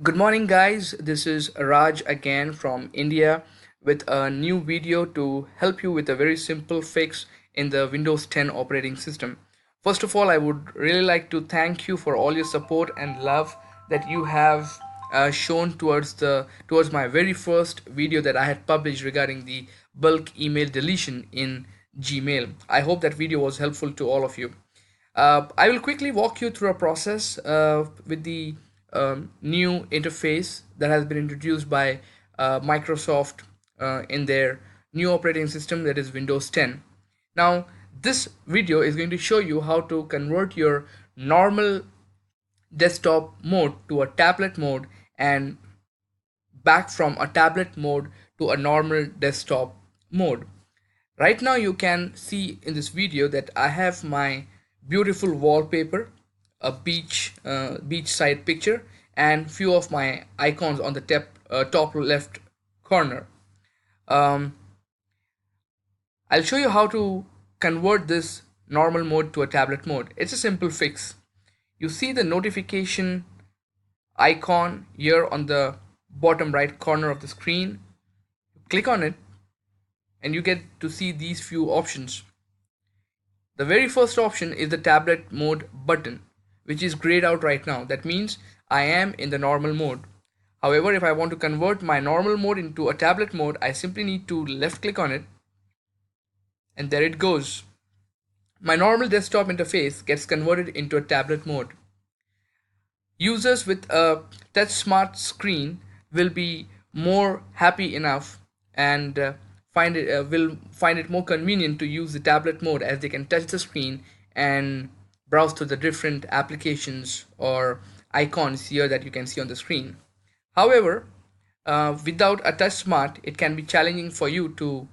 Good morning, guys. This is Raj again from India with a new video to help you with a very simple fix in the Windows 10 operating system. First of all, I would really like to thank you for all your support and love that you have shown towards my very first video that I had published regarding the bulk email deletion in Gmail. I hope that video was helpful to all of you. I will quickly walk you through a process with the new interface that has been introduced by Microsoft in their new operating system, that is Windows 10. Now, this video is going to show you how to convert your normal desktop mode to a tablet mode and back from a tablet mode to a normal desktop mode. Right now you can see in this video that I have my beautiful wallpaper, a beachside picture, and few of my icons on the top left corner. Um, I'll show you how to convert this normal mode to a tablet mode. It's a simple fix. You see the notification icon here on the bottom right corner of the screen. Click on it and you get to see these few options. The very first option is the tablet mode button, which is grayed out right now. That means I am in the normal mode. However, if I want to convert my normal mode into a tablet mode, I simply need to left click on it and there it goes. My normal desktop interface gets converted into a tablet mode. Users with a touch smart screen will be more happy enough and will find it more convenient to use the tablet mode, as they can touch the screen and browse through the different applications or icons here that you can see on the screen. However, without a touch smart, it can be challenging for you to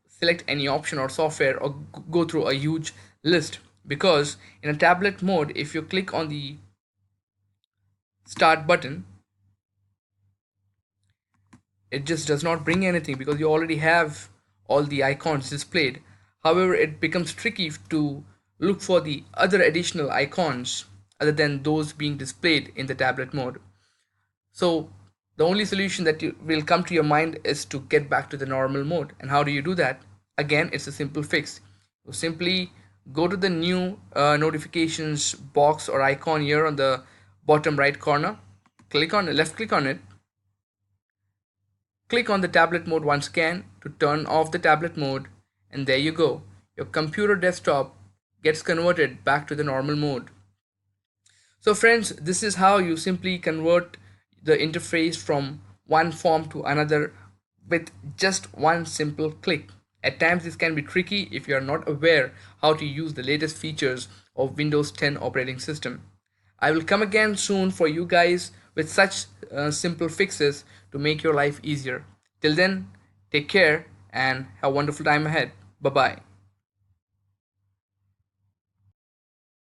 select any option or software or go through a huge list, because in a tablet mode, if you click on the start button, it just does not bring anything because you already have all the icons displayed. However, it becomes tricky to look for the other additional icons other than those being displayed in the tablet mode. So the only solution that will come to your mind is to get back to the normal mode. And how do you do that? Again, it's a simple fix. You simply go to the new notifications box or icon here on the bottom right corner, left click on it, click on the tablet mode once again to turn off the tablet mode, and there you go. Your computer desktop gets converted back to the normal mode. So friends, this is how you simply convert the interface from one form to another with just one simple click. At times this can be tricky if you are not aware how to use the latest features of Windows 10 operating system. I will come again soon for you guys with such simple fixes to make your life easier. Till then, take care and have a wonderful time ahead. Bye bye.